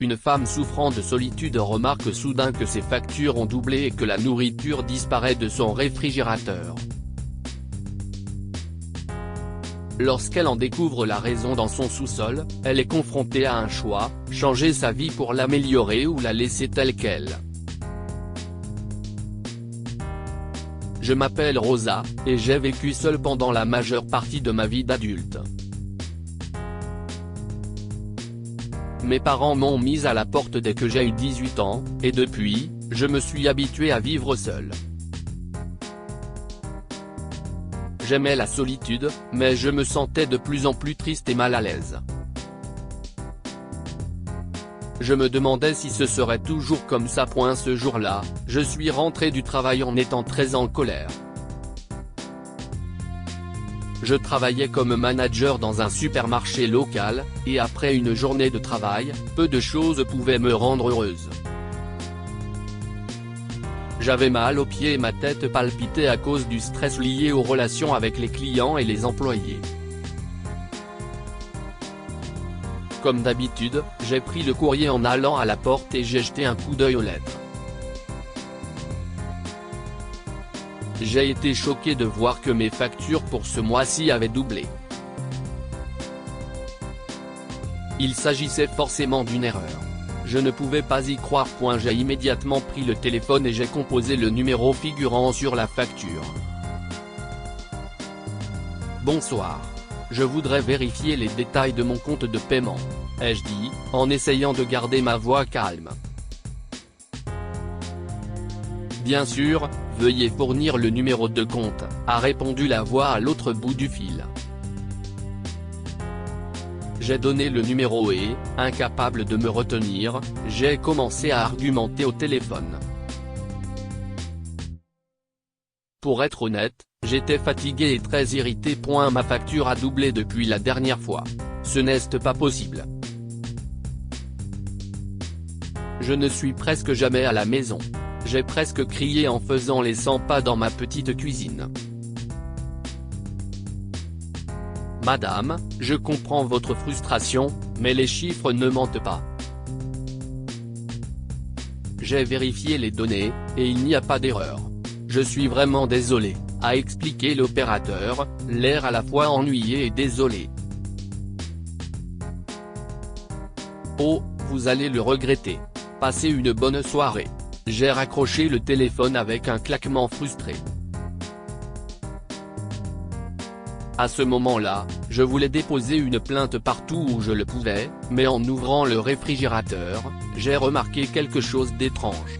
une femme souffrant de solitude remarque soudain que ses factures ont doublé et que la nourriture disparaît de son réfrigérateur. Lorsqu'elle en découvre la raison dans son sous-sol, elle est confrontée à un choix, changer sa vie pour l'améliorer ou la laisser telle qu'elle. Je m'appelle Rosa, et j'ai vécu seule pendant la majeure partie de ma vie d'adulte. Mes parents m'ont mise à la porte dès que j'ai eu 18 ans, et depuis, je me suis habituée à vivre seule. J'aimais la solitude, mais je me sentais de plus en plus triste et mal à l'aise. Je me demandais si ce serait toujours comme ça. Ce jour-là, je suis rentré du travail en étant très en colère. Je travaillais comme manager dans un supermarché local, et après une journée de travail, peu de choses pouvaient me rendre heureuse. J'avais mal aux pieds et ma tête palpitait à cause du stress lié aux relations avec les clients et les employés. Comme d'habitude, j'ai pris le courrier en allant à la porte et j'ai jeté un coup d'œil aux lettres. J'ai été choqué de voir que mes factures pour ce mois-ci avaient doublé. Il s'agissait forcément d'une erreur. Je ne pouvais pas y croire. J'ai immédiatement pris le téléphone et j'ai composé le numéro figurant sur la facture. Bonsoir. Je voudrais vérifier les détails de mon compte de paiement, ai-je dit, en essayant de garder ma voix calme. Bien sûr, veuillez fournir le numéro de compte, a répondu la voix à l'autre bout du fil. J'ai donné le numéro et, incapable de me retenir, j'ai commencé à argumenter au téléphone. Pour être honnête, j'étais fatigué et très irrité. Ma facture a doublé depuis la dernière fois. Ce n'est pas possible. Je ne suis presque jamais à la maison. J'ai presque crié en faisant les 100 pas dans ma petite cuisine. Madame, je comprends votre frustration, mais les chiffres ne mentent pas. J'ai vérifié les données, et il n'y a pas d'erreur. Je suis vraiment désolé, a expliqué l'opérateur, l'air à la fois ennuyé et désolé. Oh, vous allez le regretter. Passez une bonne soirée. J'ai raccroché le téléphone avec un claquement frustré. À ce moment-là, je voulais déposer une plainte partout où je le pouvais, mais en ouvrant le réfrigérateur, j'ai remarqué quelque chose d'étrange.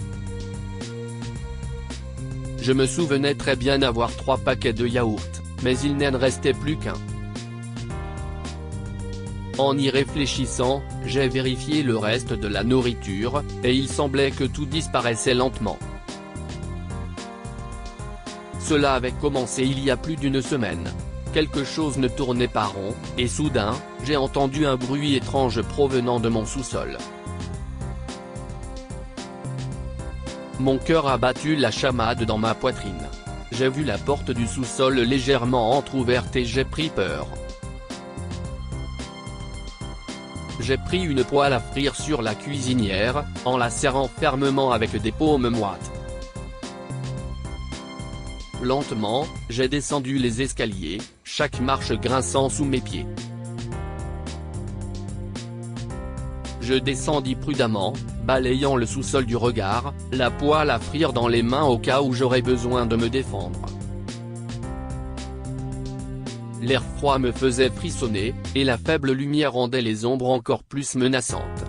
Je me souvenais très bien d'avoir 3 paquets de yaourt, mais il n'en restait plus qu'un. En y réfléchissant, j'ai vérifié le reste de la nourriture, et il semblait que tout disparaissait lentement. Cela avait commencé il y a plus d'une semaine. Quelque chose ne tournait pas rond, et soudain, j'ai entendu un bruit étrange provenant de mon sous-sol. Mon cœur a battu la chamade dans ma poitrine. J'ai vu la porte du sous-sol légèrement entrouverte et j'ai pris peur. J'ai pris une poêle à frire sur la cuisinière, en la serrant fermement avec des paumes moites. Lentement, j'ai descendu les escaliers, chaque marche grinçant sous mes pieds. Je descendis prudemment, balayant le sous-sol du regard, la poêle à frire dans les mains au cas où j'aurais besoin de me défendre. L'air froid me faisait frissonner, et la faible lumière rendait les ombres encore plus menaçantes.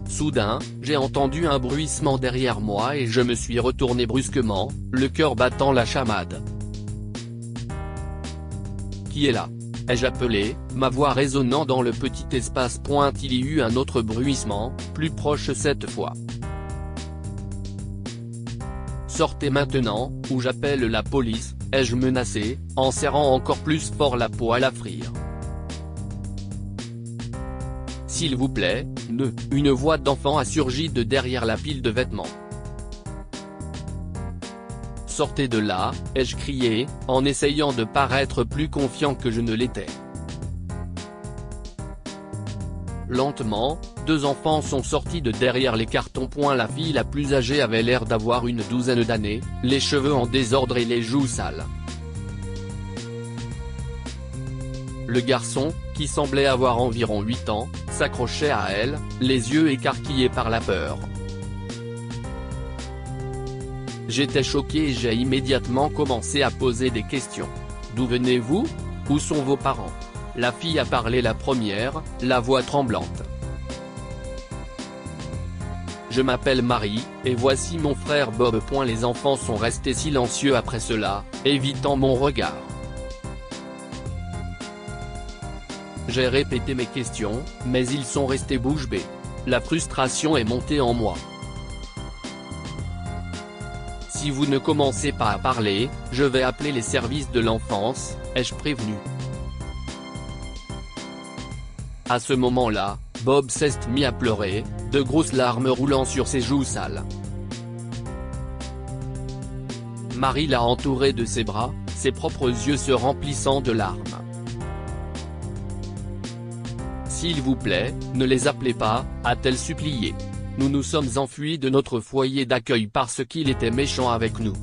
Soudain, j'ai entendu un bruissement derrière moi et je me suis retourné brusquement, le cœur battant la chamade. Qui est là ? Ai-je appelé, ma voix résonnant dans le petit espace. Il y eut un autre bruissement, plus proche cette fois. Sortez maintenant, ou j'appelle la police, ai-je menacé, en serrant encore plus fort la poêle à frire. S'il vous plaît, ne. Une voix d'enfant a surgi de derrière la pile de vêtements. Sortez de là, ai-je crié, en essayant de paraître plus confiant que je ne l'étais. Lentement, deux enfants sont sortis de derrière les cartons. La fille la plus âgée avait l'air d'avoir une douzaine d'années, les cheveux en désordre et les joues sales. Le garçon, qui semblait avoir environ 8 ans, s'accrochait à elle, les yeux écarquillés par la peur. J'étais choqué et j'ai immédiatement commencé à poser des questions. D'où venez-vous? Où sont vos parents? La fille a parlé la première, la voix tremblante. Je m'appelle Marie, et voici mon frère Bob. Les enfants sont restés silencieux après cela, évitant mon regard. J'ai répété mes questions, mais ils sont restés bouche bée. La frustration est montée en moi. Si vous ne commencez pas à parler, je vais appeler les services de l'enfance, ai-je prévenu. À ce moment-là, Bob s'est mis à pleurer, de grosses larmes roulant sur ses joues sales. Marie l'a entouré de ses bras, ses propres yeux se remplissant de larmes. S'il vous plaît, ne les appelez pas, a-t-elle supplié. Nous nous sommes enfuis de notre foyer d'accueil parce qu'il était méchant avec nous.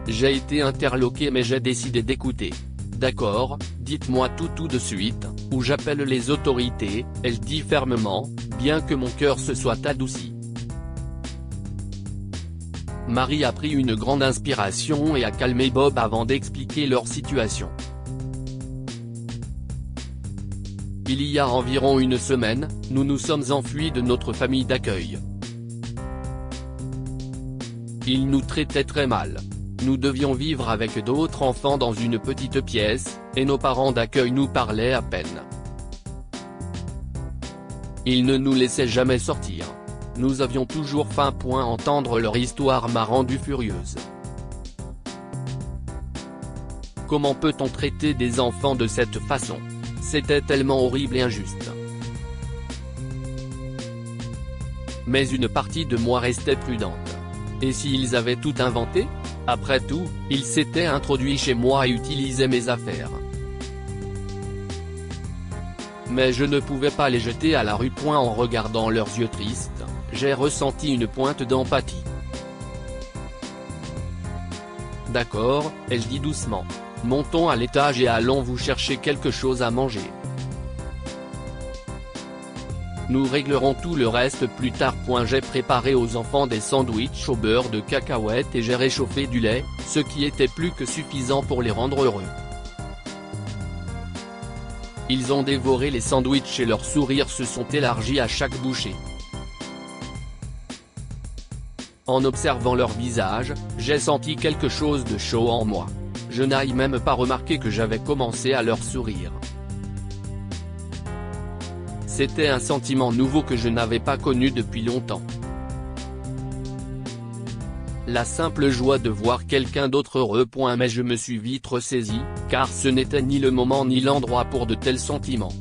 J'ai été interloqué mais j'ai décidé d'écouter. D'accord, dites-moi tout de suite, ou j'appelle les autorités, ai-je dit fermement, bien que mon cœur se soit adouci. Marie a pris une grande inspiration et a calmé Bob avant d'expliquer leur situation. Il y a environ une semaine, nous nous sommes enfuis de notre famille d'accueil. Ils nous traitaient très mal. Nous devions vivre avec d'autres enfants dans une petite pièce, et nos parents d'accueil nous parlaient à peine. Ils ne nous laissaient jamais sortir. Nous avions toujours faim. Entendre leur histoire m'a rendu furieuse. Comment peut-on traiter des enfants de cette façon? C'était tellement horrible et injuste. Mais une partie de moi restait prudente. Et s'ils avaient tout inventé? Après tout, ils s'étaient introduits chez moi et utilisaient mes affaires. Mais je ne pouvais pas les jeter à la rue. En regardant leurs yeux tristes, j'ai ressenti une pointe d'empathie. D'accord, ai-je dit doucement. Montons à l'étage et allons vous chercher quelque chose à manger. Nous réglerons tout le reste plus tard. J'ai préparé aux enfants des sandwichs au beurre de cacahuètes et j'ai réchauffé du lait, ce qui était plus que suffisant pour les rendre heureux. Ils ont dévoré les sandwichs et leurs sourires se sont élargis à chaque bouchée. En observant leur visage, j'ai senti quelque chose de chaud en moi. Je n'ai même pas remarqué que j'avais commencé à leur sourire. C'était un sentiment nouveau que je n'avais pas connu depuis longtemps. La simple joie de voir quelqu'un d'autre heureux. Mais je me suis vite ressaisi, car ce n'était ni le moment ni l'endroit pour de tels sentiments.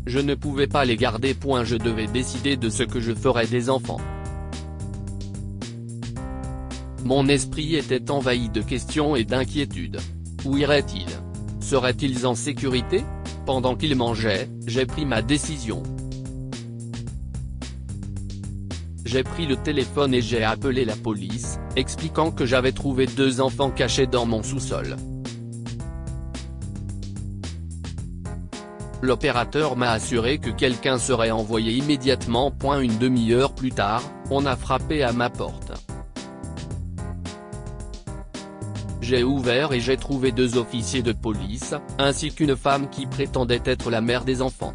Je ne pouvais pas les garder. Je devais décider de ce que je ferais des enfants. Mon esprit était envahi de questions et d'inquiétudes. Où iraient-ils? Seraient-ils en sécurité? Pendant qu'ils mangeaient, j'ai pris ma décision. J'ai pris le téléphone et j'ai appelé la police, expliquant que j'avais trouvé 2 enfants cachés dans mon sous-sol. L'opérateur m'a assuré que quelqu'un serait envoyé immédiatement. Une demi-heure plus tard, on a frappé à ma porte. J'ai ouvert et j'ai trouvé 2 officiers de police, ainsi qu'une femme qui prétendait être la mère des enfants.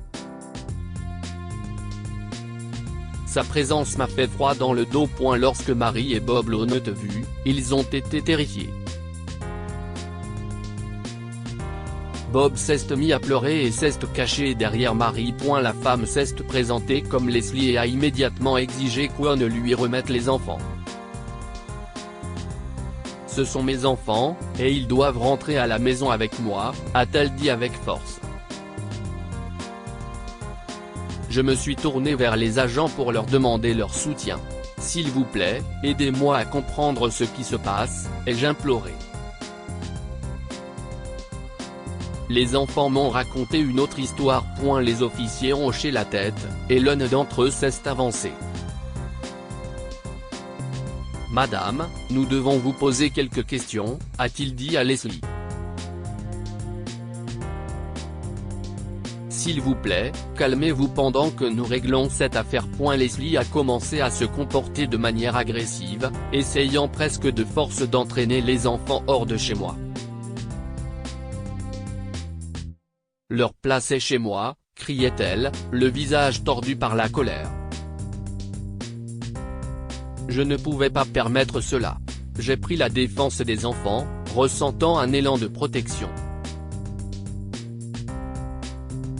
Sa présence m'a fait froid dans le dos. Lorsque Marie et Bob l'ont vu, ils ont été terrifiés. Bob s'est mis à pleurer et s'est caché derrière Marie. La femme s'est présentée comme Leslie et a immédiatement exigé qu'on ne lui remette les enfants. Ce sont mes enfants, et ils doivent rentrer à la maison avec moi, a-t-elle dit avec force. Je me suis tourné vers les agents pour leur demander leur soutien. S'il vous plaît, aidez-moi à comprendre ce qui se passe, ai-je imploré. Les enfants m'ont raconté une autre histoire. Les officiers ont hoché la tête, et l'un d'entre eux s'est avancé. Madame, nous devons vous poser quelques questions, a-t-il dit à Leslie. S'il vous plaît, calmez-vous pendant que nous réglons cette affaire. Leslie a commencé à se comporter de manière agressive, essayant presque de force d'entraîner les enfants hors de chez moi. Leur place est chez moi, criait-elle, le visage tordu par la colère. Je ne pouvais pas permettre cela. J'ai pris la défense des enfants, ressentant un élan de protection.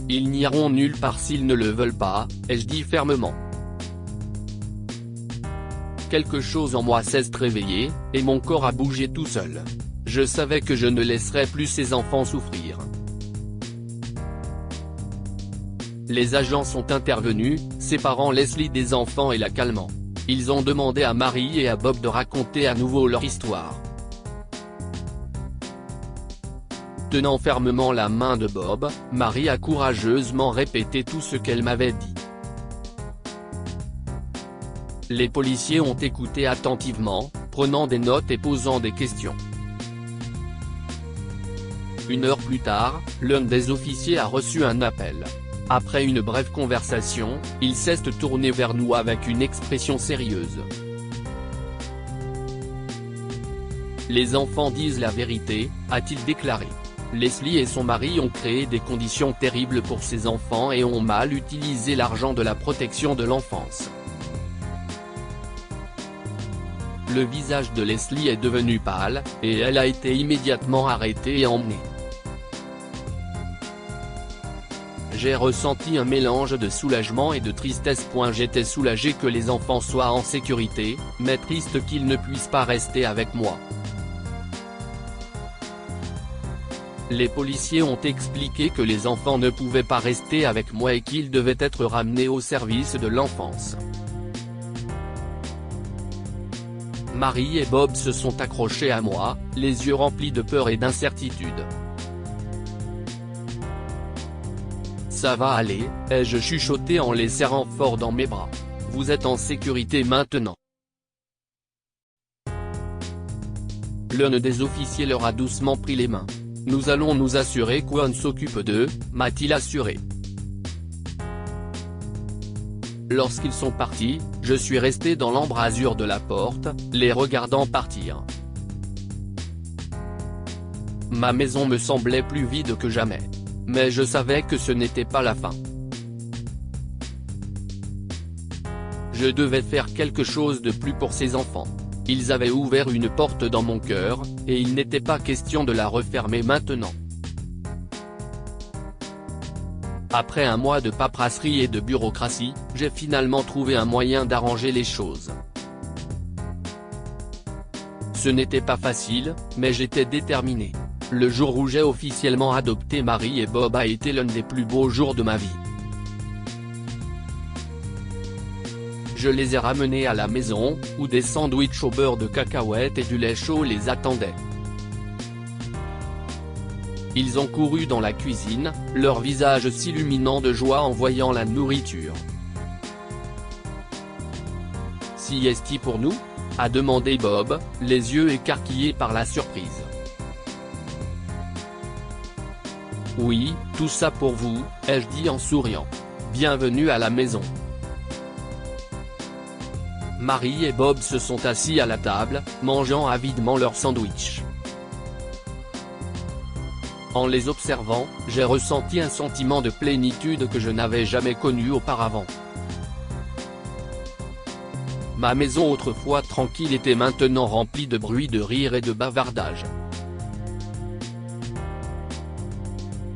Ils n'iront nulle part s'ils ne le veulent pas, ai-je dit fermement. Quelque chose en moi s'est réveillé, et mon corps a bougé tout seul. Je savais que je ne laisserais plus ces enfants souffrir. Les agents sont intervenus, séparant Leslie des enfants et la calmant. Ils ont demandé à Marie et à Bob de raconter à nouveau leur histoire. Tenant fermement la main de Bob, Marie a courageusement répété tout ce qu'elle m'avait dit. Les policiers ont écouté attentivement, prenant des notes et posant des questions. 1 heure plus tard, l'un des officiers a reçu un appel. Après une brève conversation, il s'est tourné vers nous avec une expression sérieuse. Les enfants disent la vérité, a-t-il déclaré. Leslie et son mari ont créé des conditions terribles pour ces enfants et ont mal utilisé l'argent de la protection de l'enfance. Le visage de Leslie est devenu pâle, et elle a été immédiatement arrêtée et emmenée. J'ai ressenti un mélange de soulagement et de tristesse. J'étais soulagé que les enfants soient en sécurité, mais triste qu'ils ne puissent pas rester avec moi. Les policiers ont expliqué que les enfants ne pouvaient pas rester avec moi et qu'ils devaient être ramenés au service de l'enfance. Marie et Bob se sont accrochés à moi, les yeux remplis de peur et d'incertitude. Ça va aller, ai-je chuchoté en les serrant fort dans mes bras. Vous êtes en sécurité maintenant. L'un des officiers leur a doucement pris les mains. Nous allons nous assurer qu'on s'occupe d'eux, m'a-t-il assuré. Lorsqu'ils sont partis, je suis resté dans l'embrasure de la porte, les regardant partir. Ma maison me semblait plus vide que jamais. Mais je savais que ce n'était pas la fin. Je devais faire quelque chose de plus pour ces enfants. Ils avaient ouvert une porte dans mon cœur, et il n'était pas question de la refermer maintenant. Après un mois de paperasserie et de bureaucratie, j'ai finalement trouvé un moyen d'arranger les choses. Ce n'était pas facile, mais j'étais déterminé. Le jour où j'ai officiellement adopté Marie et Bob a été l'un des plus beaux jours de ma vie. Je les ai ramenés à la maison, où des sandwichs au beurre de cacahuètes et du lait chaud les attendaient. Ils ont couru dans la cuisine, leur visage s'illuminant de joie en voyant la nourriture. Siesti pour nous ? A demandé Bob, les yeux écarquillés par la surprise. Oui, tout ça pour vous, ai-je dit en souriant. Bienvenue à la maison. Marie et Bob se sont assis à la table, mangeant avidement leur sandwich. En les observant, j'ai ressenti un sentiment de plénitude que je n'avais jamais connu auparavant. Ma maison autrefois tranquille était maintenant remplie de bruit, de rire et de bavardage.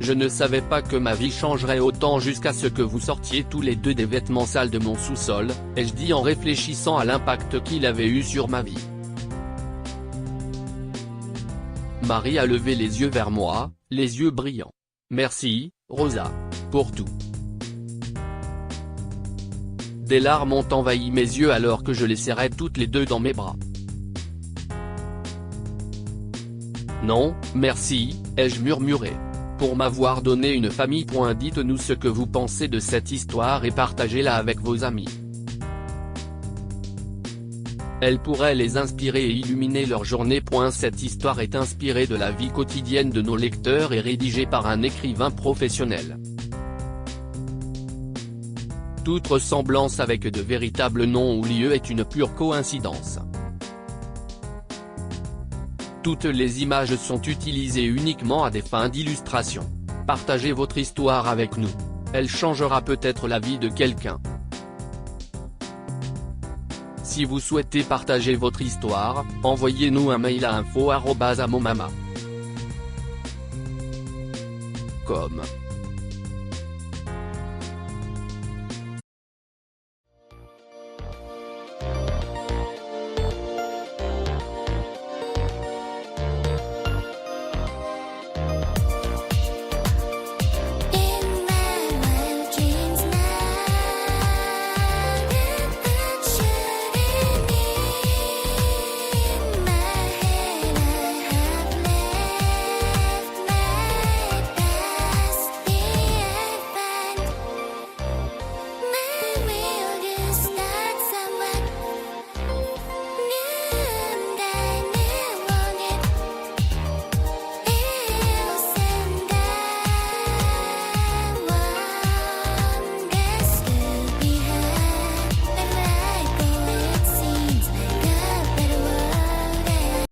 Je ne savais pas que ma vie changerait autant jusqu'à ce que vous sortiez tous les deux des vêtements sales de mon sous-sol, ai-je dit en réfléchissant à l'impact qu'il avait eu sur ma vie. Marie a levé les yeux vers moi, les yeux brillants. Merci, Rosa, pour tout. Des larmes ont envahi mes yeux alors que je les serrais toutes les deux dans mes bras. Non, merci, ai-je murmuré. pour m'avoir donné une famille. Dites-nous ce que vous pensez de cette histoire et partagez-la avec vos amis. Elle pourrait les inspirer et illuminer leur journée. Cette histoire est inspirée de la vie quotidienne de nos lecteurs et rédigée par un écrivain professionnel. Toute ressemblance avec de véritables noms ou lieux est une pure coïncidence. Toutes les images sont utilisées uniquement à des fins d'illustration. Partagez votre histoire avec nous. Elle changera peut-être la vie de quelqu'un. Si vous souhaitez partager votre histoire, envoyez-nous un mail à info@amomama.com.